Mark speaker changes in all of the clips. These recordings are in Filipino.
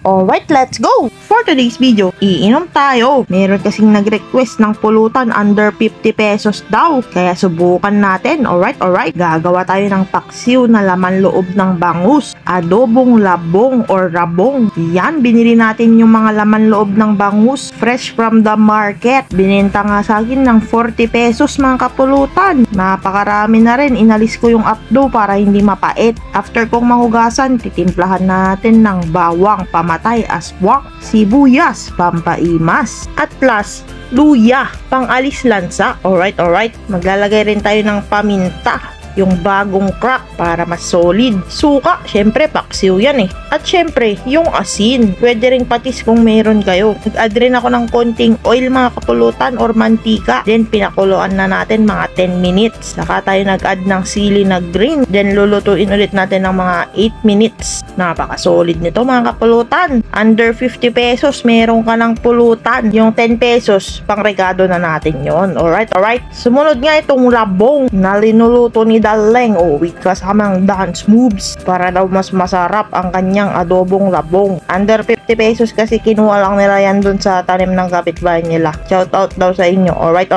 Speaker 1: Alright, let's go! For today's video, iinom tayo. Meron kasing nag-request ng pulutan under 50 pesos daw. Kaya subukan natin. Alright. Gagawa tayo ng paksiw na laman loob ng bangus. Adobong labong or rabong. Yan, binili natin yung mga laman loob ng bangus. Fresh from the market. Bininta nga sa akin ng 40 pesos mga kapulutan. Napakarami na rin. Inalis ko yung apdo para hindi mapait. After kong mahugasan, titimplahan natin ng bawang pamatay, aswang, sibuyas, pampaimas, at plus luya, pang-alis lansa. Alright. Maglalagay rin tayo ng paminta, yung bagong crack para mas solid. Suka, syempre paksiw yan eh. At syempre, yung asin. Pwede rin patis kung meron kayo. Nag-add rin ako ng konting oil mga kapulutan or mantika. Then pinakuluan na natin mga 10 minutes. Saka tayo nag-add ng sili na green. Then lulutuin ulit natin ng mga 8 minutes. Napaka-solid nito mga kapulutan. Under 50 pesos, meron ka ng pulutan. Yung 10 pesos, pang regado na natin yon. Alright. Sumunod nga itong labong na linuluto ni Daleng with kasamang dance moves para daw mas masarap ang kanyang adobong labong. Under 50 pesos kasi kinuha lang nila yan dun sa tanim ng kapitbahay nila. Shout out daw sa inyo. Alright.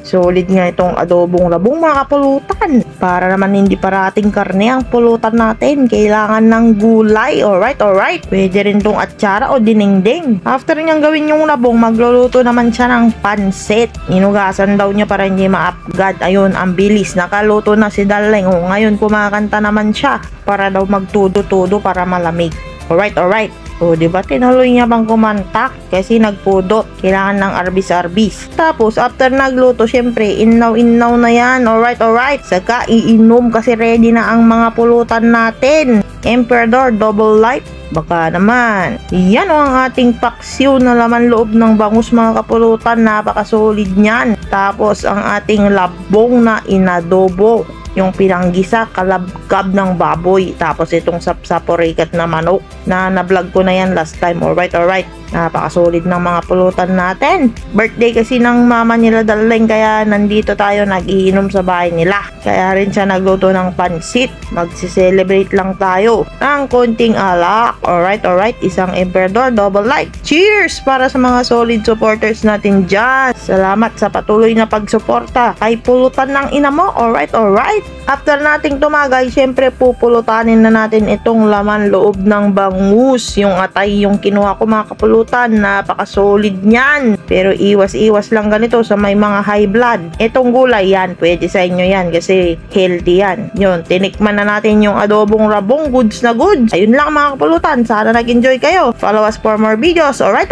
Speaker 1: Solid nga itong adobong labong mga kapulutan. Para naman hindi parating karne ang pulutan natin, kailangan ng gulay. Alright. Pwede rin tong atsara o dinengdeng. After niyang gawin yung labong, magluluto naman siya ng pansit. Inugasan daw niya para hindi ma-upgad. Ayun, ang bilis. Nakaluto na si Daleng. Ngayon kumakanta naman siya para daw magtudo-tudo para malamig. Alright. Diba tinuloy niya bang kumanta kasi nagpudot. Kailangan ng arbis-arbis. Tapos after nagluto, syempre inaw na yan. Alright. Saka iinom kasi ready na ang mga pulutan natin. Emperador Double Life. Baka naman. Yan ang ating paksiw na laman loob ng bangus mga kapulutan. Napakasolid niyan. Tapos ang ating labong na inadobo. Yung pinanggisa, kalabkab ng baboy. Tapos itong sapsaporikat na manok na na-vlog ko na yan last time. Alright. Napakasolid ng mga pulutan natin. Birthday kasi ng mama nila Daleng, kaya nandito tayo nag-iinom sa bahay nila. Kaya rin siya nagluto ng pansit. Magsi-celebrate lang tayo ng konting alak. Alright. Isang Emperador Double Life. Cheers para sa mga solid supporters natin dyan. Salamat sa patuloy na pagsuporta kay pulutan ng ina mo. Alright. After nating tumagay, syempre pupulutanin na natin itong laman loob ng bangus. Yung atay yung kinuha ko mga kapulutan. Napaka-solid niyan. Pero iwas lang ganito sa may mga high blood. Itong gulay yan, pwede sa inyo yan kasi healthy yan. Yun, tinikman na natin yung adobong rabong. Goods na goods. Ayun lang mga kapulutan. Sana nag-enjoy kayo. Follow us for more videos. Alright.